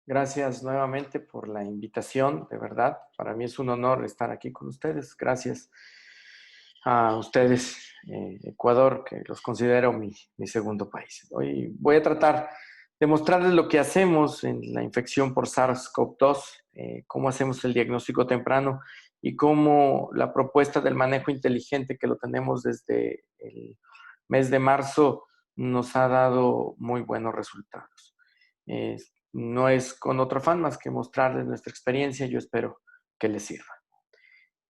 Gracias nuevamente por la invitación, de verdad. Para mí es un honor estar aquí con ustedes. Gracias a ustedes, Ecuador, que los considero mi segundo país. Hoy voy a tratar de mostrarles lo que hacemos en la infección por SARS-CoV-2, cómo hacemos el diagnóstico temprano y cómo la propuesta del manejo inteligente que lo tenemos desde el mes de marzo nos ha dado muy buenos resultados. No es con otro afán más que mostrarles nuestra experiencia. Yo espero que les sirva.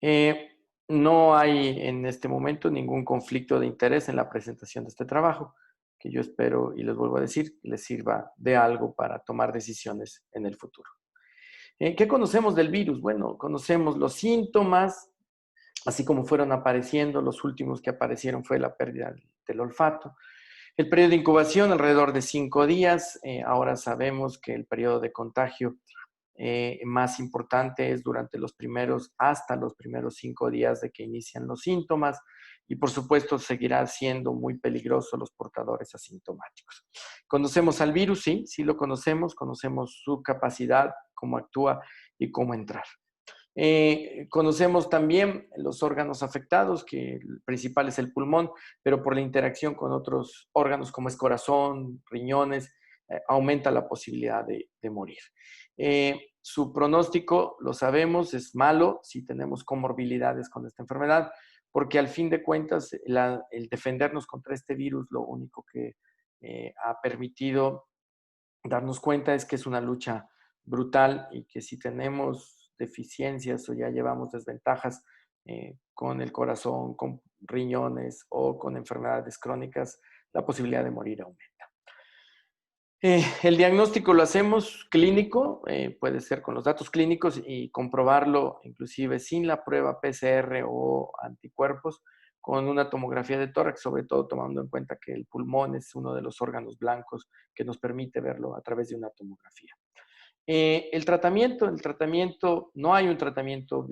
Eh, no hay en este momento ningún conflicto de interés en la presentación de este trabajo, que yo espero, y les vuelvo a decir, que les sirva de algo para tomar decisiones en el futuro. ¿Qué conocemos del virus? Bueno, conocemos los síntomas, así como fueron apareciendo. Los últimos que aparecieron fue la pérdida del olfato. El periodo de incubación, alrededor de 5 días. Ahora sabemos que el periodo de contagio más importante es hasta los primeros 5 días de que inician los síntomas, y por supuesto seguirá siendo muy peligroso los portadores asintomáticos. ¿Conocemos al virus? Sí, sí lo conocemos su capacidad, cómo actúa y cómo entrar. Conocemos también los órganos afectados, que el principal es el pulmón, pero por la interacción con otros órganos como es corazón, riñones, aumenta la posibilidad de morir. Su pronóstico, lo sabemos, es malo si tenemos comorbilidades con esta enfermedad, porque al fin de cuentas el defendernos contra este virus lo único que ha permitido darnos cuenta es que es una lucha brutal, y que si tenemos deficiencias o ya llevamos desventajas con el corazón, con riñones o con enfermedades crónicas, la posibilidad de morir aumenta. El diagnóstico lo hacemos clínico, puede ser con los datos clínicos y comprobarlo inclusive sin la prueba PCR o anticuerpos, con una tomografía de tórax, sobre todo tomando en cuenta que el pulmón es uno de los órganos blancos que nos permite verlo a través de una tomografía. El tratamiento, no hay un tratamiento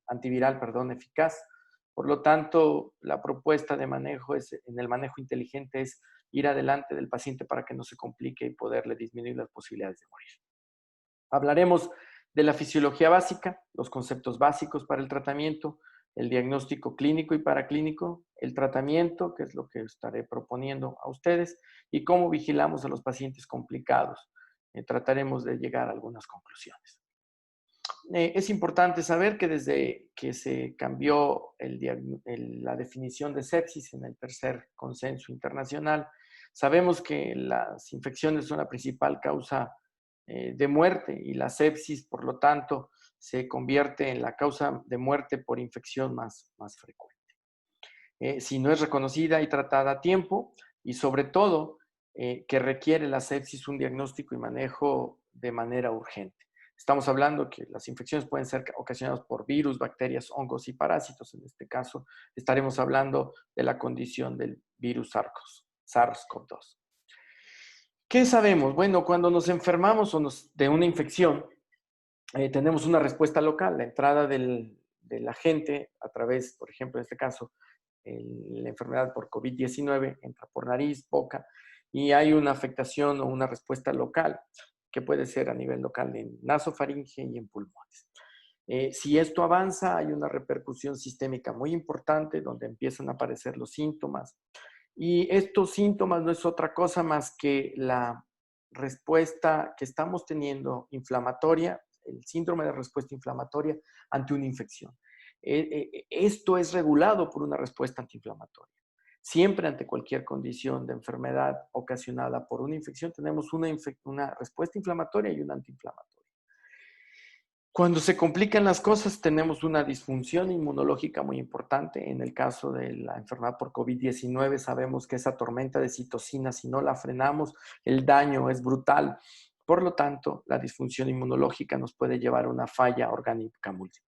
antiviral, eficaz. Por lo tanto, la propuesta de manejo en el manejo inteligente es ir adelante del paciente para que no se complique y poderle disminuir las posibilidades de morir. Hablaremos de la fisiología básica, los conceptos básicos para el tratamiento, el diagnóstico clínico y paraclínico, el tratamiento, que es lo que estaré proponiendo a ustedes, y cómo vigilamos a los pacientes complicados. Trataremos de llegar a algunas conclusiones. Es importante saber que desde que se cambió la definición de sepsis en el tercer consenso internacional, sabemos que las infecciones son la principal causa de muerte, y la sepsis, por lo tanto, se convierte en la causa de muerte por infección más frecuente. Si no es reconocida y tratada a tiempo, y sobre todo que requiere la sepsis un diagnóstico y manejo de manera urgente. Estamos hablando que las infecciones pueden ser ocasionadas por virus, bacterias, hongos y parásitos. En este caso, estaremos hablando de la condición del virus SARS-CoV-2. ¿Qué sabemos? Bueno, cuando nos enfermamos de una infección, tenemos una respuesta local. La entrada del agente a través, por ejemplo, en este caso, la enfermedad por COVID-19 entra por nariz, boca, y hay una afectación o una respuesta local que puede ser a nivel local en nasofaringe y en pulmones. Si esto avanza, hay una repercusión sistémica muy importante donde empiezan a aparecer los síntomas. Y estos síntomas no es otra cosa más que la respuesta que estamos teniendo inflamatoria, el síndrome de respuesta inflamatoria ante una infección. Esto es regulado por una respuesta antiinflamatoria. Siempre ante cualquier condición de enfermedad ocasionada por una infección tenemos una respuesta inflamatoria y una antiinflamatoria. Cuando se complican las cosas, tenemos una disfunción inmunológica muy importante. En el caso de la enfermedad por COVID-19, sabemos que esa tormenta de citocinas, si no la frenamos, el daño es brutal. Por lo tanto, la disfunción inmunológica nos puede llevar a una falla orgánica múltiple.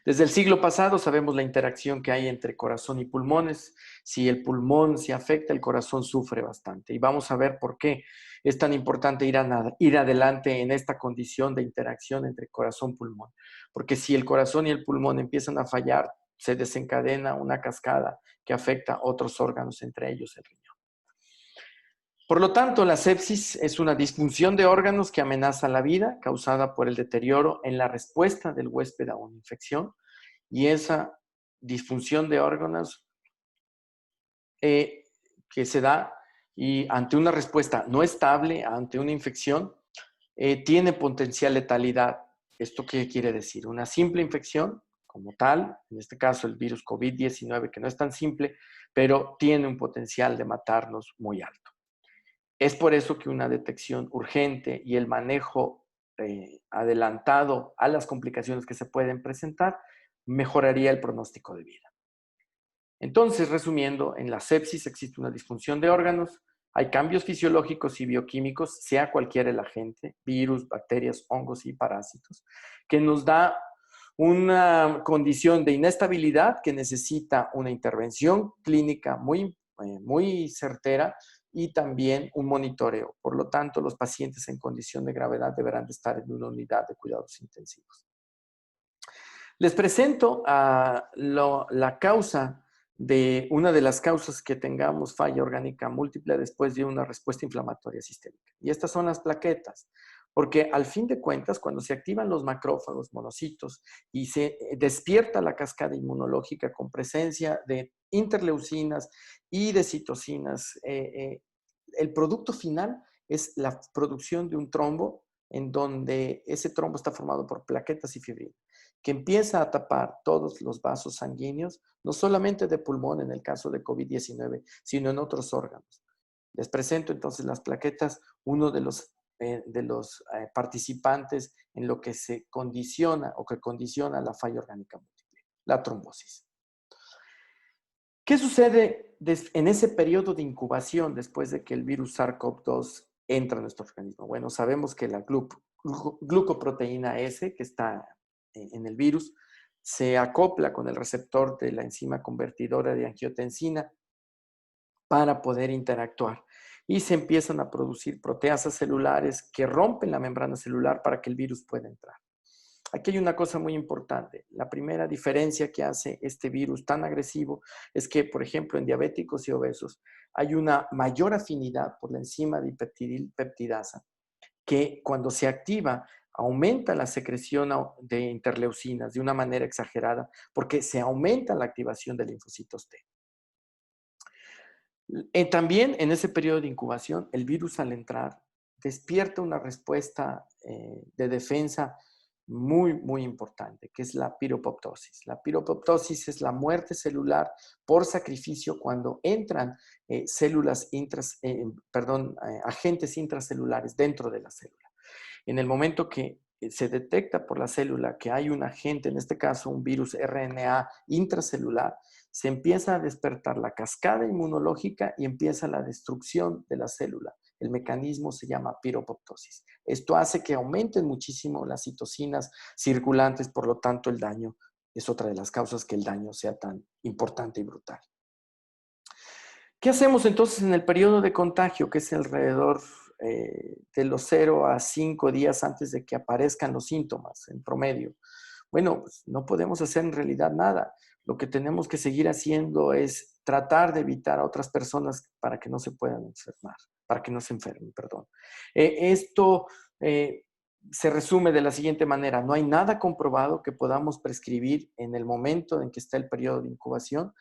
Desde el siglo pasado sabemos la interacción que hay entre corazón y pulmones. Si el pulmón se afecta, el corazón sufre bastante. Y vamos a ver por qué es tan importante ir adelante en esta condición de interacción entre corazón y pulmón. Porque si el corazón y el pulmón empiezan a fallar, se desencadena una cascada que afecta a otros órganos, entre ellos el riñón. Por lo tanto, la sepsis es una disfunción de órganos que amenaza la vida causada por el deterioro en la respuesta del huésped a una infección, y esa disfunción de órganos que se da y ante una respuesta no estable, ante una infección, tiene potencial letalidad. ¿Esto qué quiere decir? Una simple infección como tal, en este caso el virus COVID-19, que no es tan simple, pero tiene un potencial de matarnos muy alto. Es por eso que una detección urgente y el manejo adelantado a las complicaciones que se pueden presentar mejoraría el pronóstico de vida. Entonces, resumiendo, en la sepsis existe una disfunción de órganos, hay cambios fisiológicos y bioquímicos, sea cualquiera el agente, virus, bacterias, hongos y parásitos, que nos da una condición de inestabilidad que necesita una intervención clínica muy certera y también un monitoreo. Por lo tanto, los pacientes en condición de gravedad deberán de estar en una unidad de cuidados intensivos. Les presento la causa de una de las causas que tengamos falla orgánica múltiple después de una respuesta inflamatoria sistémica. Y estas son las plaquetas, porque al fin de cuentas, cuando se activan los macrófagos, monocitos, y se despierta la cascada inmunológica con presencia de interleucinas y de citocinas, el producto final es la producción de un trombo en donde ese trombo está formado por plaquetas y fibrina, que empieza a tapar todos los vasos sanguíneos, no solamente de pulmón en el caso de COVID-19, sino en otros órganos. Les presento entonces las plaquetas, uno de los participantes en lo que se condiciona o que condiciona la falla orgánica múltiple, la trombosis. ¿Qué sucede en ese periodo de incubación después de que el virus SARS-CoV-2 entra a nuestro organismo? Bueno, sabemos que la glucoproteína S, que está en el virus, se acopla con el receptor de la enzima convertidora de angiotensina para poder interactuar. Y se empiezan a producir proteasas celulares que rompen la membrana celular para que el virus pueda entrar. Aquí hay una cosa muy importante. La primera diferencia que hace este virus tan agresivo es que, por ejemplo, en diabéticos y obesos hay una mayor afinidad por la enzima dipeptidilpeptidasa, que cuando se activa aumenta la secreción de interleucinas de una manera exagerada porque se aumenta la activación de linfocitos T. También en ese periodo de incubación, el virus al entrar despierta una respuesta de defensa muy importante, que es la piropoptosis. La piropoptosis es la muerte celular por sacrificio cuando entran agentes intracelulares dentro de la célula. En el momento que se detecta por la célula que hay un agente, en este caso un virus RNA intracelular, se empieza a despertar la cascada inmunológica y empieza la destrucción de la célula. El mecanismo se llama piropoptosis. Esto hace que aumenten muchísimo las citocinas circulantes, por lo tanto el daño es otra de las causas que el daño sea tan importante y brutal. ¿Qué hacemos entonces en el periodo de contagio, que es alrededor de los 0 a 5 días antes de que aparezcan los síntomas en promedio? Bueno, pues no podemos hacer en realidad nada. Lo que tenemos que seguir haciendo es tratar de evitar a otras personas para que no se puedan enfermar, para que no se enfermen, perdón. Esto se resume de la siguiente manera: no hay nada comprobado que podamos prescribir en el momento en que está el periodo de incubación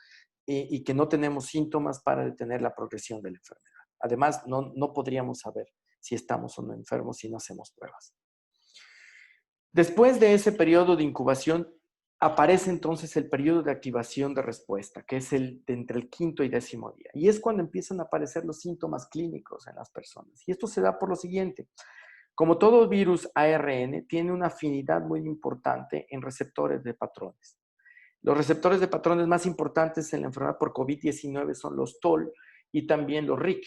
y que no tenemos síntomas para detener la progresión de la enfermedad. Además, no podríamos saber si estamos o no enfermos si no hacemos pruebas. Después de ese periodo de incubación, aparece entonces el periodo de activación de respuesta, que es el de entre el 5º y 10º día. Y es cuando empiezan a aparecer los síntomas clínicos en las personas. Y esto se da por lo siguiente: como todo virus ARN, tiene una afinidad muy importante en receptores de patrones. Los receptores de patrones más importantes en la enfermedad por COVID-19 son los TOL y también los RIC.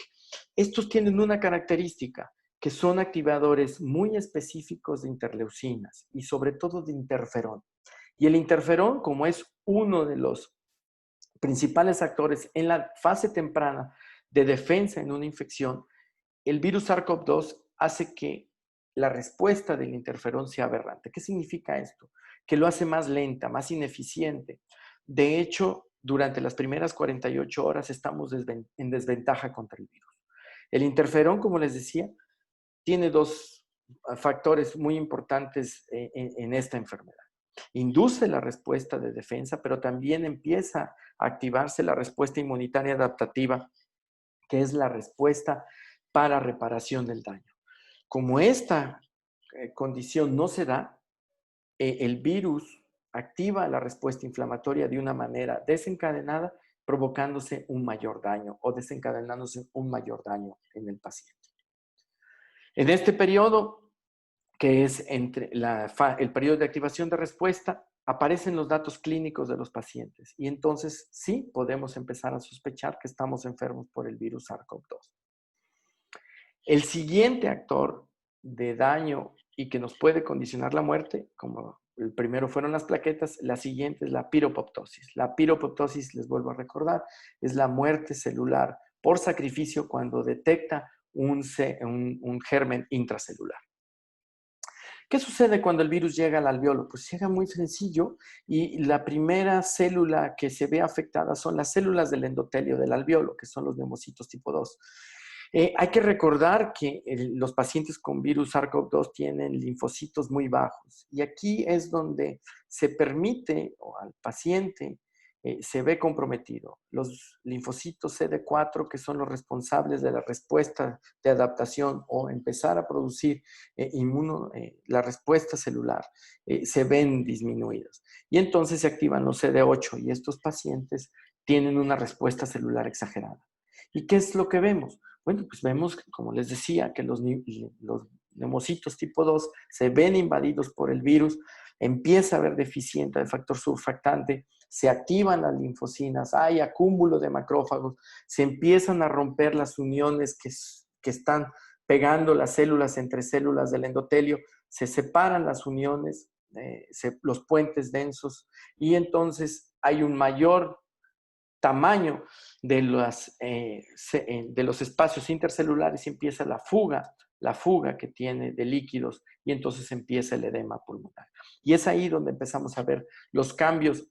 Estos tienen una característica, que son activadores muy específicos de interleucinas y sobre todo de interferón. Y el interferón, como es uno de los principales actores en la fase temprana de defensa en una infección, el virus SARS-CoV-2 hace que la respuesta del interferón sea aberrante. ¿Qué significa esto? Que lo hace más lenta, más ineficiente. De hecho, durante las primeras 48 horas estamos en desventaja contra el virus. El interferón, como les decía, tiene dos factores muy importantes en esta enfermedad. Induce la respuesta de defensa, pero también empieza a activarse la respuesta inmunitaria adaptativa, que es la respuesta para reparación del daño. Como esta condición no se da, el virus activa la respuesta inflamatoria de una manera desencadenada, provocándose un mayor daño o desencadenándose un mayor daño en el paciente. En este periodo, que es entre el periodo de activación de respuesta, aparecen los datos clínicos de los pacientes y entonces sí podemos empezar a sospechar que estamos enfermos por el virus SARS-CoV-2. El siguiente actor de daño y que nos puede condicionar la muerte, como el primero fueron las plaquetas, la siguiente es la piropoptosis. La piropoptosis, les vuelvo a recordar, es la muerte celular por sacrificio cuando detecta un germen intracelular. ¿Qué sucede cuando el virus llega al alveolo? Pues llega muy sencillo y la primera célula que se ve afectada son las células del endotelio del alveolo, que son los neumocitos tipo 2. Hay que recordar que los pacientes con virus SARS-CoV-2 tienen linfocitos muy bajos y aquí es donde se permite al paciente se ve comprometido. Los linfocitos CD4, que son los responsables de la respuesta de adaptación o empezar a producir la respuesta celular, se ven disminuidos. Y entonces se activan los CD8 y estos pacientes tienen una respuesta celular exagerada. ¿Y qué es lo que vemos? Bueno, pues vemos, como les decía, que los neumocitos tipo 2 se ven invadidos por el virus, empieza a haber deficiencia de factor surfactante, se activan las linfocinas, hay acúmulo de macrófagos, se empiezan a romper las uniones que están pegando las células entre células del endotelio, se separan las uniones, los puentes densos, y entonces hay un mayor tamaño de los espacios intercelulares y empieza la fuga que tiene de líquidos y entonces empieza el edema pulmonar. Y es ahí donde empezamos a ver los cambios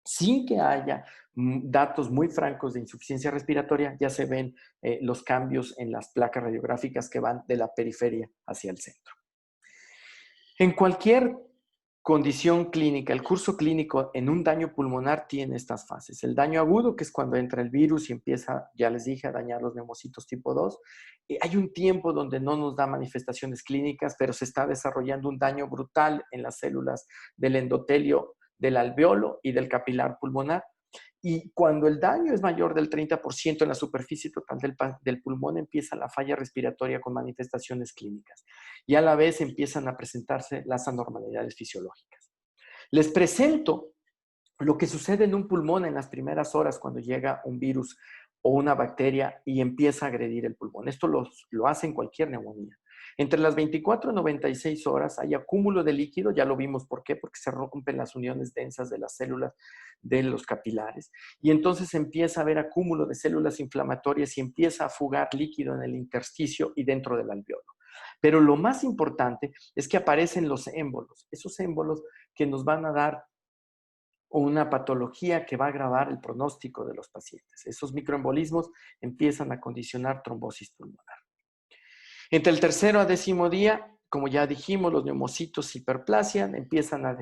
sin que haya datos muy francos de insuficiencia respiratoria, ya se ven los cambios en las placas radiográficas que van de la periferia hacia el centro. En cualquier condición clínica, el curso clínico en un daño pulmonar tiene estas fases. El daño agudo, que es cuando entra el virus y empieza, ya les dije, a dañar los neumocitos tipo 2. Hay un tiempo donde no nos da manifestaciones clínicas, pero se está desarrollando un daño brutal en las células del endotelio, del alveolo y del capilar pulmonar. Y cuando el daño es mayor del 30% en la superficie total del pulmón, empieza la falla respiratoria con manifestaciones clínicas. Y a la vez empiezan a presentarse las anormalidades fisiológicas. Les presento lo que sucede en un pulmón en las primeras horas cuando llega un virus o una bacteria y empieza a agredir el pulmón. Esto lo hace en cualquier neumonía. Entre las 24 y 96 horas hay acúmulo de líquido, ya lo vimos por qué, porque se rompen las uniones densas de las células de los capilares y entonces empieza a haber acúmulo de células inflamatorias y empieza a fugar líquido en el intersticio y dentro del alveolo. Pero lo más importante es que aparecen los émbolos, esos émbolos que nos van a dar una patología que va a agravar el pronóstico de los pacientes. Esos microembolismos empiezan a condicionar trombosis pulmonar. Entre el tercero a décimo día, como ya dijimos, los neumocitos hiperplasian, empiezan a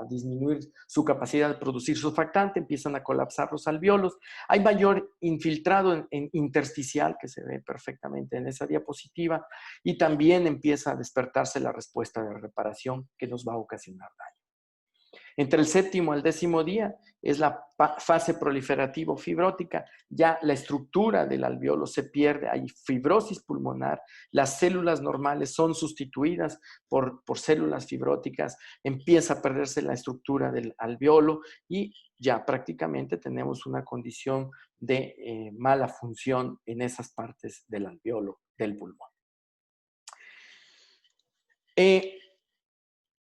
disminuir su capacidad de producir surfactante, empiezan a colapsar los alveolos. Hay mayor infiltrado en intersticial, que se ve perfectamente en esa diapositiva, y también empieza a despertarse la respuesta de reparación que nos va a ocasionar daño. Entre el séptimo al décimo día es la fase proliferativo-fibrótica. Ya la estructura del alveolo se pierde, hay fibrosis pulmonar, las células normales son sustituidas por células fibróticas, empieza a perderse la estructura del alveolo y ya prácticamente tenemos una condición de mala función en esas partes del alveolo del pulmón.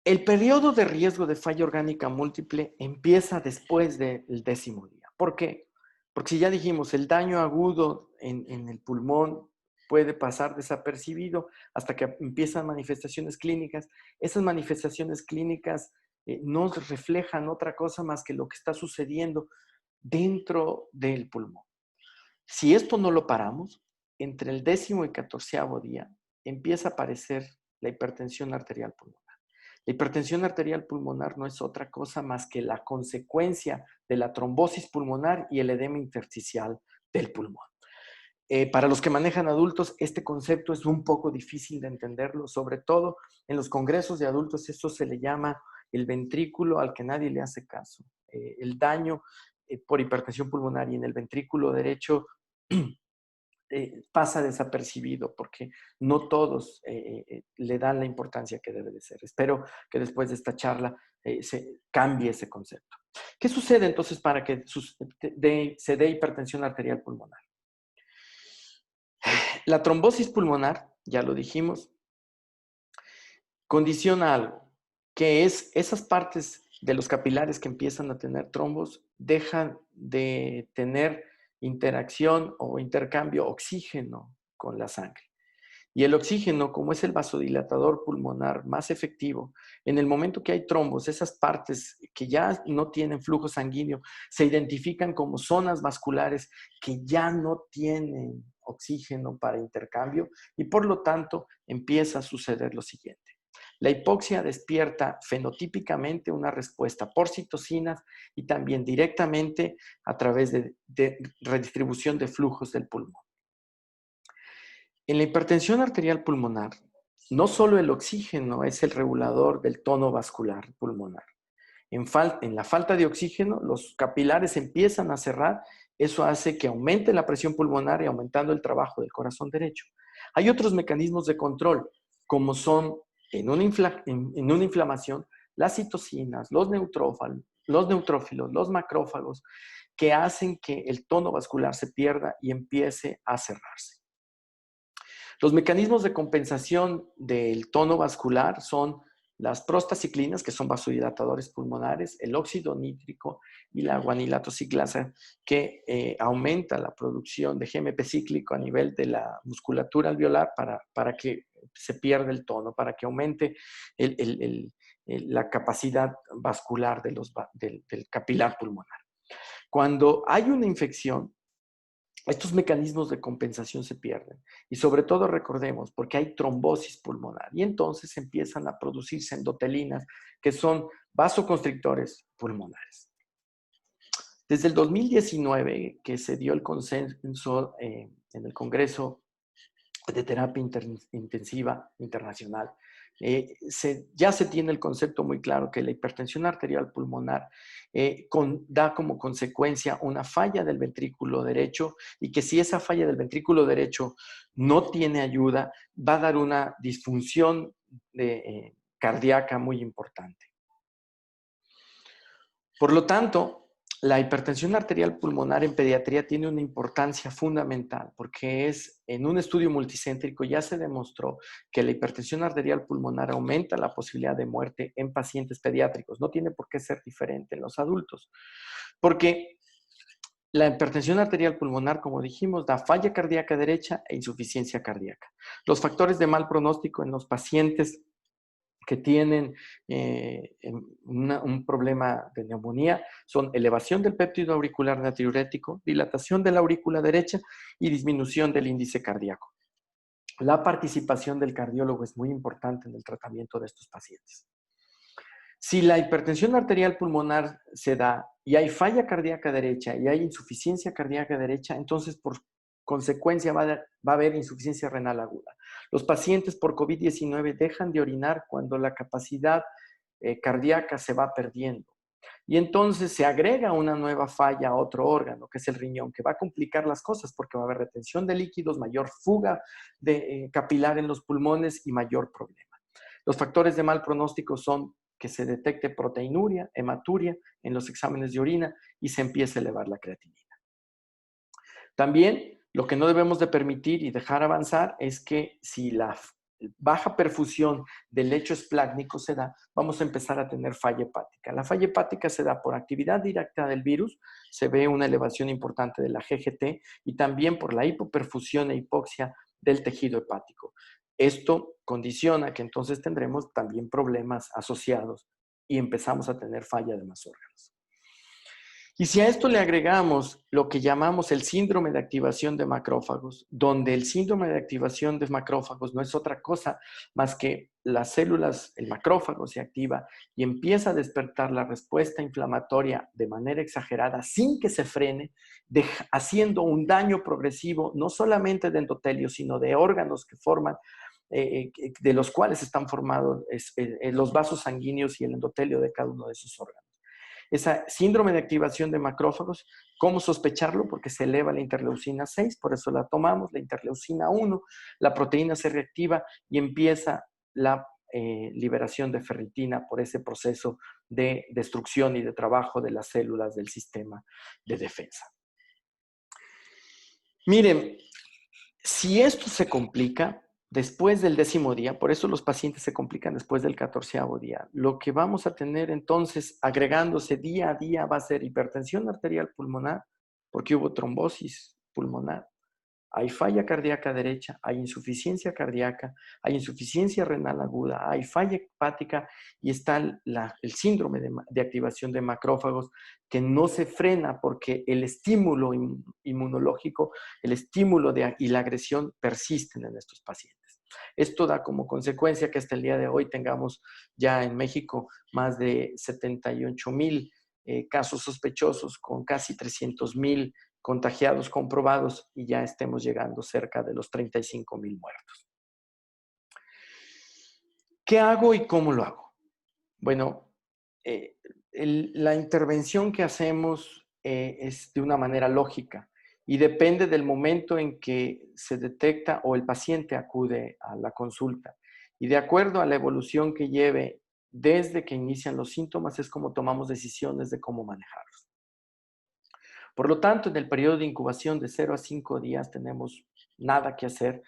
El periodo de riesgo de falla orgánica múltiple empieza después del décimo día. ¿Por qué? Porque si ya dijimos, el daño agudo en el pulmón puede pasar desapercibido hasta que empiezan manifestaciones clínicas. Esas manifestaciones clínicas no reflejan otra cosa más que lo que está sucediendo dentro del pulmón. Si esto no lo paramos, entre el 10º y 14º día empieza a aparecer la hipertensión arterial pulmonar. La hipertensión arterial pulmonar no es otra cosa más que la consecuencia de la trombosis pulmonar y el edema intersticial del pulmón. Para los que manejan adultos, este concepto es un poco difícil de entenderlo, sobre todo en los congresos de adultos. Esto se le llama el ventrículo al que nadie le hace caso. El daño por hipertensión pulmonar y en el ventrículo derecho pasa desapercibido porque no todos le dan la importancia que debe de ser. Espero que después de esta charla se cambie ese concepto. ¿Qué sucede entonces para que se dé hipertensión arterial pulmonar? La trombosis pulmonar, ya lo dijimos, condiciona algo, que es esas partes de los capilares que empiezan a tener trombos dejan de tener interacción o intercambio oxígeno con la sangre. Y el oxígeno, como es el vasodilatador pulmonar más efectivo, en el momento que hay trombos, esas partes que ya no tienen flujo sanguíneo se identifican como zonas vasculares que ya no tienen oxígeno para intercambio y por lo tanto empieza a suceder lo siguiente. La hipoxia despierta fenotípicamente una respuesta por citocinas y también directamente a través de redistribución de flujos del pulmón. En la hipertensión arterial pulmonar, no solo el oxígeno es el regulador del tono vascular pulmonar. En la falta de oxígeno, los capilares empiezan a cerrar. Eso hace que aumente la presión pulmonar y aumentando el trabajo del corazón derecho. Hay otros mecanismos de control, como son en una inflamación, las citocinas, los neutrófilos, los macrófagos, que hacen que el tono vascular se pierda y empiece a cerrarse. Los mecanismos de compensación del tono vascular son las prostaciclinas, que son vasodilatadores pulmonares, el óxido nítrico y la guanilato ciclasa, que aumenta la producción de GMP cíclico a nivel de la musculatura alveolar para que se pierda el tono, para que aumente la capacidad vascular del capilar pulmonar. Cuando hay una infección, estos mecanismos de compensación se pierden y sobre todo recordemos porque hay trombosis pulmonar y entonces empiezan a producirse endotelinas que son vasoconstrictores pulmonares. Desde el 2019 que se dio el consenso en el Congreso de Terapia Intensiva Internacional, ya se tiene el concepto muy claro que la hipertensión arterial pulmonar da como consecuencia una falla del ventrículo derecho y que si esa falla del ventrículo derecho no tiene ayuda, va a dar una disfunción cardíaca muy importante. Por lo tanto, la hipertensión arterial pulmonar en pediatría tiene una importancia fundamental porque en un estudio multicéntrico ya se demostró que la hipertensión arterial pulmonar aumenta la posibilidad de muerte en pacientes pediátricos. No tiene por qué ser diferente en los adultos, porque la hipertensión arterial pulmonar, como dijimos, da falla cardíaca derecha e insuficiencia cardíaca. Los factores de mal pronóstico en los pacientes que tienen un problema de neumonía son elevación del péptido auricular natriurético, dilatación de la aurícula derecha y disminución del índice cardíaco. La participación del cardiólogo es muy importante en el tratamiento de estos pacientes. Si la hipertensión arterial pulmonar se da y hay falla cardíaca derecha y hay insuficiencia cardíaca derecha, entonces por consecuencia va a haber insuficiencia renal aguda. Los pacientes por COVID-19 dejan de orinar cuando la capacidad cardíaca se va perdiendo. Y entonces se agrega una nueva falla a otro órgano, que es el riñón, que va a complicar las cosas porque va a haber retención de líquidos, mayor fuga capilar en los pulmones y mayor problema. Los factores de mal pronóstico son que se detecte proteinuria, hematuria en los exámenes de orina y se empiece a elevar la creatinina. También lo que no debemos de permitir y dejar avanzar es que si la baja perfusión del lecho esplácnico se da, vamos a empezar a tener falla hepática. La falla hepática se da por actividad directa del virus, se ve una elevación importante de la GGT y también por la hipoperfusión e hipoxia del tejido hepático. Esto condiciona que entonces tendremos también problemas asociados y empezamos a tener falla de más órganos. Y si a esto le agregamos lo que llamamos el síndrome de activación de macrófagos, donde el síndrome de activación de macrófagos no es otra cosa más que las células, el macrófago se activa y empieza a despertar la respuesta inflamatoria de manera exagerada sin que se frene, haciendo un daño progresivo no solamente de endotelio, sino de órganos que forman, de los cuales están formados los vasos sanguíneos y el endotelio de cada uno de esos órganos. Esa síndrome de activación de macrófagos, ¿cómo sospecharlo? Porque se eleva la interleucina 6, por eso la tomamos, la interleucina 1, la proteína se reactiva y empieza la liberación de ferritina por ese proceso de destrucción y de trabajo de las células del sistema de defensa. Miren, si esto se complica después del 10º día, por eso los pacientes se complican después del 14º día, lo que vamos a tener entonces agregándose día a día va a ser hipertensión arterial pulmonar, porque hubo trombosis pulmonar, hay falla cardíaca derecha, hay insuficiencia cardíaca, hay insuficiencia renal aguda, hay falla hepática y está el síndrome de activación de macrófagos que no se frena porque el estímulo inmunológico, el estímulo y la agresión persisten en estos pacientes. Esto da como consecuencia que hasta el día de hoy tengamos ya en México más de 78,000 casos sospechosos con casi 300,000 contagiados comprobados y ya estemos llegando cerca de los 35,000 muertos. ¿Qué hago y cómo lo hago? Bueno, la intervención que hacemos es de una manera lógica y depende del momento en que se detecta o el paciente acude a la consulta. Y de acuerdo a la evolución que lleve desde que inician los síntomas es como tomamos decisiones de cómo manejarlos. Por lo tanto, en el periodo de incubación de 0 a 5 días tenemos nada que hacer.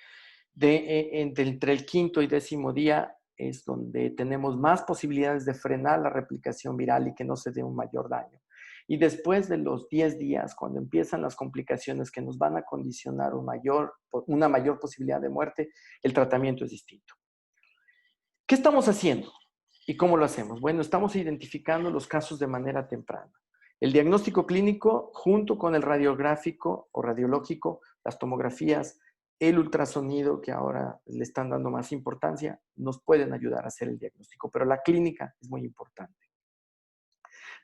Entre el 5º y 10º día es donde tenemos más posibilidades de frenar la replicación viral y que no se dé un mayor daño. Y después de los 10 días, cuando empiezan las complicaciones que nos van a condicionar una mayor posibilidad de muerte, el tratamiento es distinto. ¿Qué estamos haciendo y cómo lo hacemos? Bueno, estamos identificando los casos de manera temprana. El diagnóstico clínico, junto con el radiográfico o radiológico, las tomografías, el ultrasonido, que ahora le están dando más importancia, nos pueden ayudar a hacer el diagnóstico, pero la clínica es muy importante.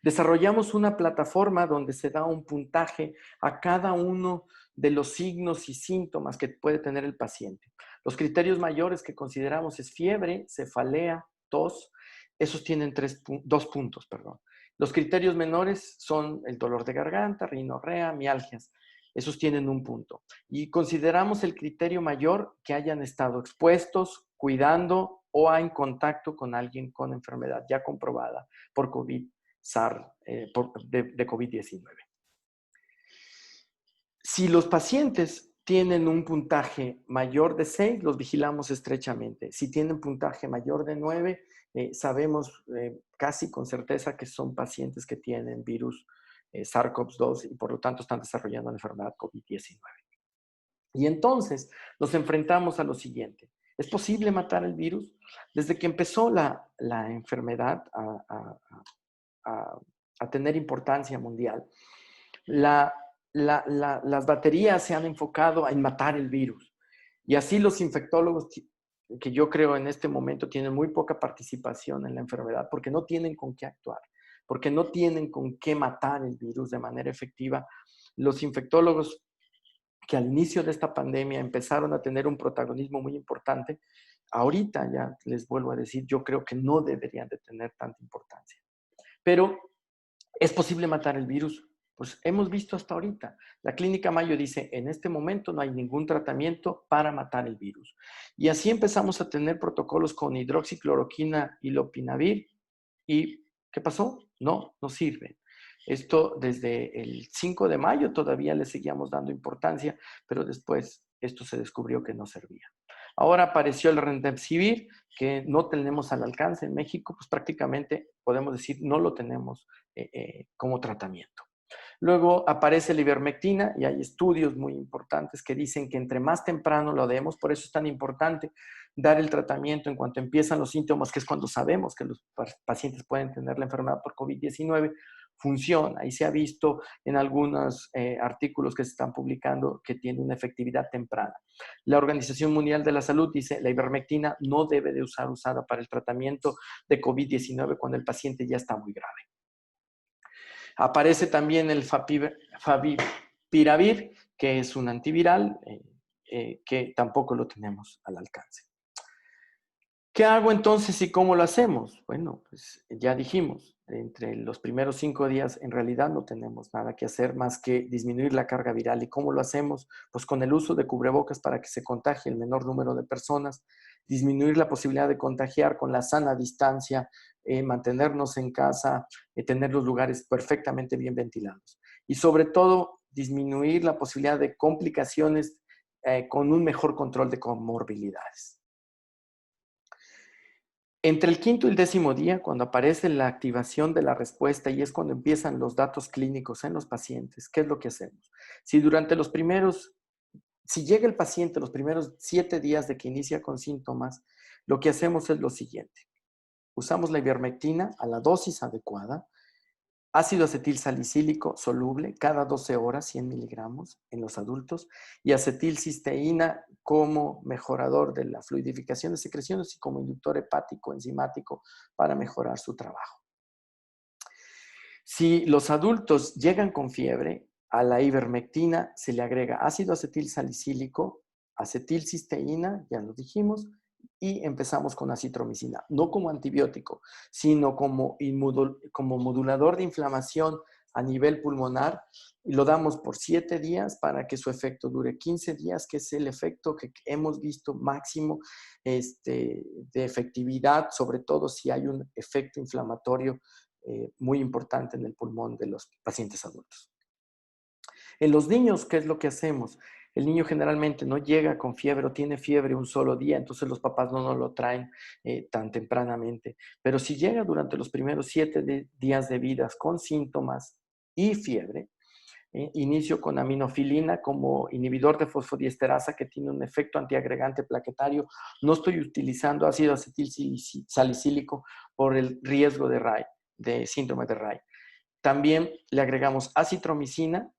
Desarrollamos una plataforma donde se da un puntaje a cada uno de los signos y síntomas que puede tener el paciente. Los criterios mayores que consideramos es fiebre, cefalea, tos. Esos tienen 2 puntos, perdón. Los criterios menores son el dolor de garganta, rinorrea, mialgias. Esos tienen 1 punto. Y consideramos el criterio mayor que hayan estado expuestos, cuidando o en contacto con alguien con enfermedad ya comprobada por COVID de COVID-19. Si los pacientes tienen un puntaje mayor de 6, los vigilamos estrechamente. Si tienen puntaje mayor de 9, sabemos casi con certeza que son pacientes que tienen virus SARS-CoV-2 y por lo tanto están desarrollando la enfermedad COVID-19. Y entonces nos enfrentamos a lo siguiente. ¿Es posible matar el virus? Desde que empezó la enfermedad a tener importancia mundial, las baterías se han enfocado en matar el virus. Y así los infectólogos, que yo creo en este momento tienen muy poca participación en la enfermedad porque no tienen con qué actuar, porque no tienen con qué matar el virus de manera efectiva. Los infectólogos que al inicio de esta pandemia empezaron a tener un protagonismo muy importante, ahorita ya les vuelvo a decir, yo creo que no deberían de tener tanta importancia. Pero ¿es posible matar el virus? Pues hemos visto hasta ahorita. La Clínica Mayo dice, en este momento no hay ningún tratamiento para matar el virus. Y así empezamos a tener protocolos con hidroxicloroquina y lopinavir. ¿Y qué pasó? No sirve. Esto desde el 5 de mayo todavía le seguíamos dando importancia, pero después esto se descubrió que no servía. Ahora apareció el Remdesivir, que no tenemos al alcance en México, pues prácticamente podemos decir no lo tenemos como tratamiento. Luego aparece la ivermectina y hay estudios muy importantes que dicen que entre más temprano lo demos, por eso es tan importante dar el tratamiento en cuanto empiezan los síntomas, que es cuando sabemos que los pacientes pueden tener la enfermedad por COVID-19, funciona y se ha visto en algunos artículos que se están publicando que tiene una efectividad temprana. La Organización Mundial de la Salud dice la ivermectina no debe de ser usada para el tratamiento de COVID-19 cuando el paciente ya está muy grave. Aparece también el favipiravir, que es un antiviral que tampoco lo tenemos al alcance. ¿Qué hago entonces y cómo lo hacemos? Bueno, pues ya dijimos, entre los primeros 5 días en realidad no tenemos nada que hacer más que disminuir la carga viral. ¿Y cómo lo hacemos? Pues con el uso de cubrebocas para que se contagie el menor número de personas, disminuir la posibilidad de contagiar con la sana distancia, mantenernos en casa, tener los lugares perfectamente bien ventilados. Y sobre todo, disminuir la posibilidad de complicaciones con un mejor control de comorbilidades. Entre el 5º y el 10º día, cuando aparece la activación de la respuesta y es cuando empiezan los datos clínicos en los pacientes, ¿qué es lo que hacemos? Si llega el paciente los primeros 7 días de que inicia con síntomas, lo que hacemos es lo siguiente. Usamos la ivermectina a la dosis adecuada, ácido acetil salicílico soluble cada 12 horas, 100 miligramos en los adultos, y acetilcisteína como mejorador de la fluidificación de secreciones y como inductor hepático enzimático para mejorar su trabajo. Si los adultos llegan con fiebre, a la ivermectina se le agrega ácido acetil salicílico, acetilcisteína, ya lo dijimos, y empezamos con acitromicina, no como antibiótico, sino como modulador de inflamación a nivel pulmonar, y lo damos por 7 días para que su efecto dure 15 días, que es el efecto que hemos visto máximo de efectividad, sobre todo si hay un efecto inflamatorio muy importante en el pulmón de los pacientes adultos. En los niños, ¿qué es lo que hacemos? El niño generalmente no llega con fiebre o tiene fiebre un solo día, entonces los papás no nos lo traen tan tempranamente. Pero si llega durante los primeros 7 días de vida con síntomas y fiebre, inicio con aminofilina como inhibidor de fosfodiesterasa que tiene un efecto antiagregante plaquetario. No estoy utilizando ácido acetil salicílico por el riesgo de RAI, de síndrome de RAI. También le agregamos acitromicina.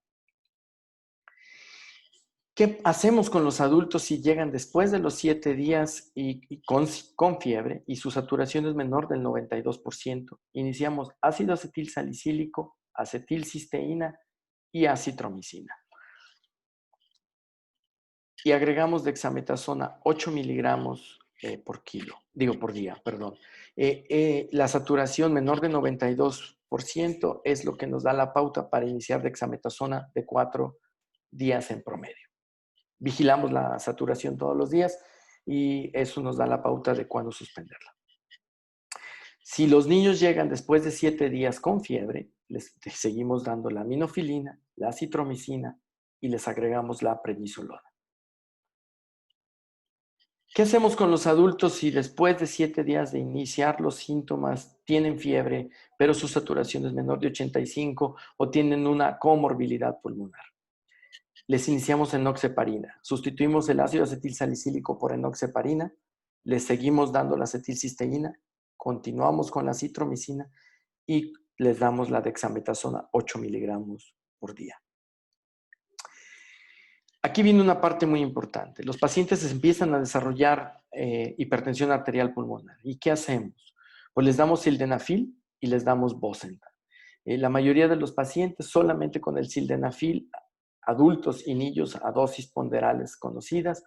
¿Qué hacemos con los adultos si llegan después de los 7 días y con fiebre y su saturación es menor del 92%? Iniciamos ácido acetil salicílico, acetilcisteína y acitromicina. Y agregamos dexametasona 8 miligramos por día. La saturación menor de 92% es lo que nos da la pauta para iniciar dexametasona de 4 días en promedio. Vigilamos la saturación todos los días y eso nos da la pauta de cuándo suspenderla. Si los niños llegan después de 7 días con fiebre, les seguimos dando la aminofilina, la acitromicina y les agregamos la prednisolona. ¿Qué hacemos con los adultos si después de 7 días de iniciar los síntomas tienen fiebre, pero su saturación es menor de 85 o tienen una comorbilidad pulmonar? Les iniciamos enoxeparina. Sustituimos el ácido acetilsalicílico por enoxeparina. Les seguimos dando la acetilcisteína. Continuamos con la citromicina y les damos la dexametasona 8 miligramos por día. Aquí viene una parte muy importante. Los pacientes empiezan a desarrollar hipertensión arterial pulmonar. ¿Y qué hacemos? Pues les damos sildenafil y les damos Bosentan. La mayoría de los pacientes solamente con el sildenafil, adultos y niños a dosis ponderales conocidas,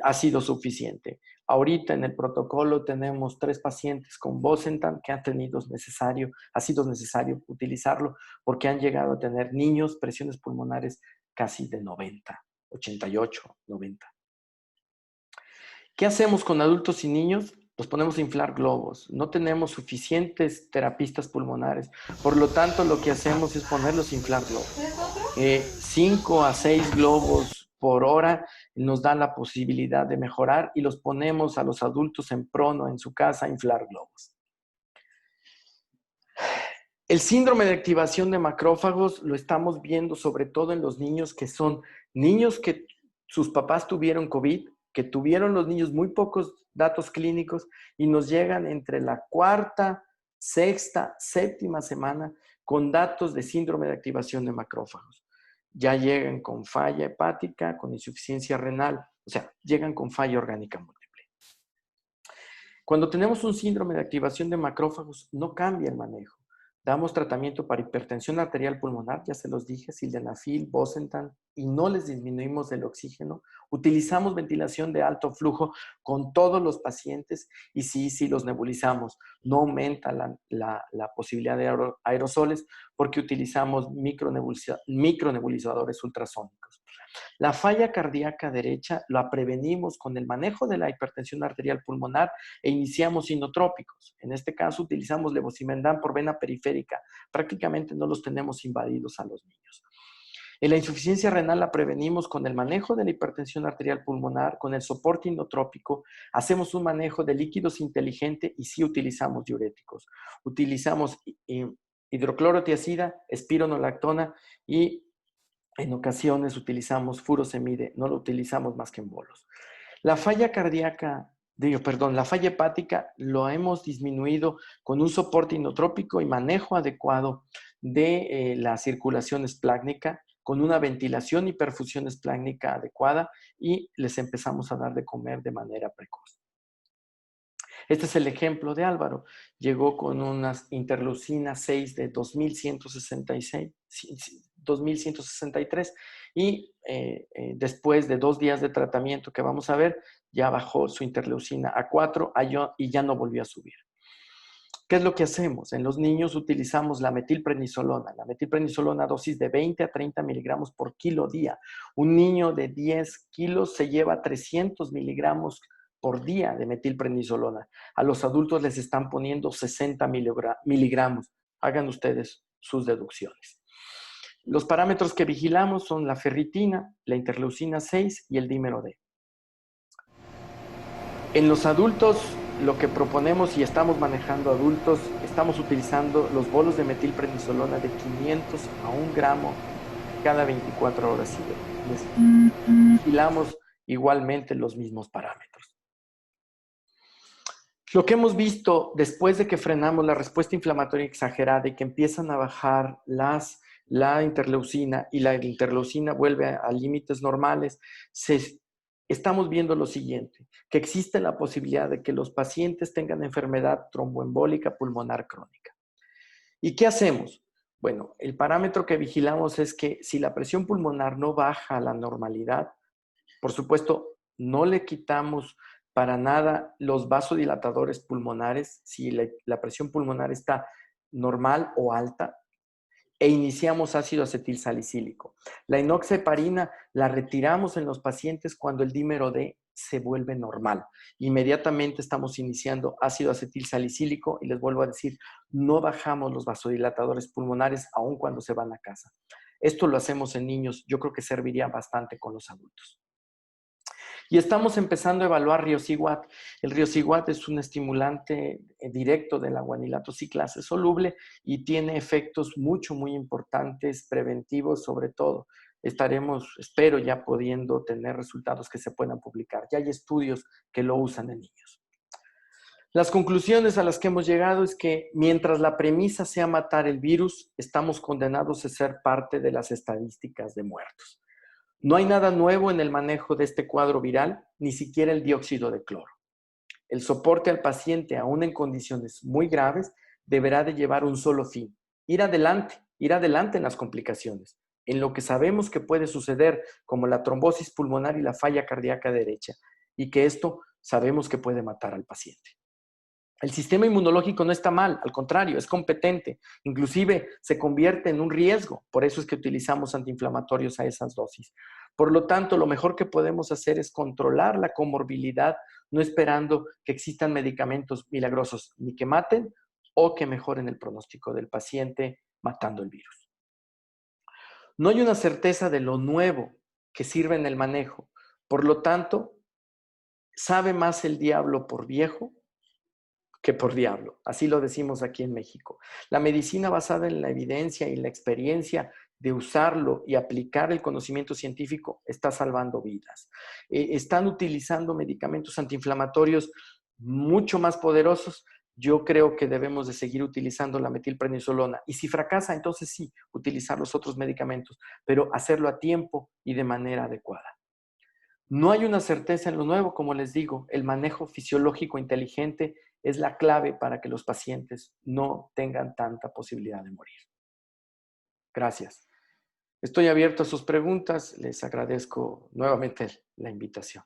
ha sido suficiente. Ahorita en el protocolo tenemos 3 pacientes con Bosentan que ha sido necesario utilizarlo porque han llegado a tener niños presiones pulmonares casi de 90, 88, 90. ¿Qué hacemos con adultos y niños? Los ponemos a inflar globos. No tenemos suficientes terapistas pulmonares. Por lo tanto, lo que hacemos es ponerlos a inflar globos. 5 a 6 globos por hora nos da la posibilidad de mejorar y los ponemos a los adultos en prono en su casa a inflar globos. El síndrome de activación de macrófagos lo estamos viendo sobre todo en los niños que son niños que sus papás tuvieron COVID, que tuvieron los niños muy pocos datos clínicos y nos llegan entre la 4ª, 6ª, 7ª semana con datos de síndrome de activación de macrófagos. Ya llegan con falla hepática, con insuficiencia renal, o sea, llegan con falla orgánica múltiple. Cuando tenemos un síndrome de activación de macrófagos, no cambia el manejo. Damos tratamiento para hipertensión arterial pulmonar, ya se los dije, sildenafil, bosentan, y no les disminuimos el oxígeno. Utilizamos ventilación de alto flujo con todos los pacientes y sí los nebulizamos. No aumenta la posibilidad de aerosoles porque utilizamos micronebulizadores ultrasónicos. La falla cardíaca derecha la prevenimos con el manejo de la hipertensión arterial pulmonar e iniciamos inotrópicos. En este caso utilizamos levosimendan por vena periférica. Prácticamente no los tenemos invadidos a los niños. En la insuficiencia renal la prevenimos con el manejo de la hipertensión arterial pulmonar, con el soporte inotrópico, hacemos un manejo de líquidos inteligente y sí utilizamos diuréticos. Utilizamos hidroclorotiazida, espironolactona y en ocasiones utilizamos furosemide, no lo utilizamos más que en bolos. La falla cardíaca, la falla hepática lo hemos disminuido con un soporte inotrópico y manejo adecuado de la circulación esplácnica, con una ventilación y perfusión esplácnica adecuada y les empezamos a dar de comer de manera precoz. Este es el ejemplo de Álvaro. Llegó con unas interleucina 6 de 2163 y después de 2 días de tratamiento que vamos a ver, ya bajó su interleucina a 4 y ya no volvió a subir. ¿Qué es lo que hacemos? En los niños utilizamos la metilprednisolona. La metilprednisolona dosis de 20 a 30 miligramos por kilo día. Un niño de 10 kilos se lleva 300 miligramos por día de metilprednisolona. A los adultos les están poniendo 60 miligramos. Hagan ustedes sus deducciones. Los parámetros que vigilamos son la ferritina, la interleucina 6 y el dímero D. En los adultos, lo que proponemos y estamos manejando adultos, estamos utilizando los bolos de metilprednisolona de 500 a 1 gramo cada 24 horas y vigilamos igualmente los mismos parámetros. Lo que hemos visto después de que frenamos la respuesta inflamatoria exagerada y que empiezan a bajar la interleucina y la interleucina vuelve a límites normales, estamos viendo lo siguiente, que existe la posibilidad de que los pacientes tengan enfermedad tromboembólica pulmonar crónica. ¿Y qué hacemos? Bueno, el parámetro que vigilamos es que si la presión pulmonar no baja a la normalidad, por supuesto, no le quitamos para nada los vasodilatadores pulmonares si la presión pulmonar está normal o alta, e iniciamos ácido acetilsalicílico. La enoxaparina la retiramos en los pacientes cuando el dímero D se vuelve normal. Inmediatamente estamos iniciando ácido acetilsalicílico y les vuelvo a decir, no bajamos los vasodilatadores pulmonares aun cuando se van a casa. Esto lo hacemos en niños, yo creo que serviría bastante con los adultos. Y estamos empezando a evaluar riociguat. El riociguat es un estimulante directo de la guanilato ciclasa soluble y tiene efectos muy importantes, preventivos sobre todo. Espero ya pudiendo tener resultados que se puedan publicar. Ya hay estudios que lo usan en niños. Las conclusiones a las que hemos llegado es que mientras la premisa sea matar el virus, estamos condenados a ser parte de las estadísticas de muertos. No hay nada nuevo en el manejo de este cuadro viral, ni siquiera el dióxido de cloro. El soporte al paciente, aún en condiciones muy graves, deberá de llevar un solo fin: ir adelante en las complicaciones, en lo que sabemos que puede suceder, como la trombosis pulmonar y la falla cardíaca derecha, y que esto sabemos que puede matar al paciente. El sistema inmunológico no está mal, al contrario, es competente, inclusive se convierte en un riesgo, por eso es que utilizamos antiinflamatorios a esas dosis. Por lo tanto, lo mejor que podemos hacer es controlar la comorbilidad, no esperando que existan medicamentos milagrosos ni que maten o que mejoren el pronóstico del paciente matando el virus. No hay una certeza de lo nuevo que sirve en el manejo, por lo tanto, sabe más el diablo por viejo que por diablo. Así lo decimos aquí en México. La medicina basada en la evidencia y la experiencia de usarlo y aplicar el conocimiento científico está salvando vidas. Están utilizando medicamentos antiinflamatorios mucho más poderosos yo creo que debemos de seguir utilizando la metilprednisolona. Y si fracasa, entonces sí, utilizar los otros medicamentos, pero hacerlo a tiempo y de manera adecuada. No hay una certeza en lo nuevo, como les digo, el manejo fisiológico inteligente es la clave para que los pacientes no tengan tanta posibilidad de morir. Gracias. Estoy abierto a sus preguntas. Les agradezco nuevamente la invitación.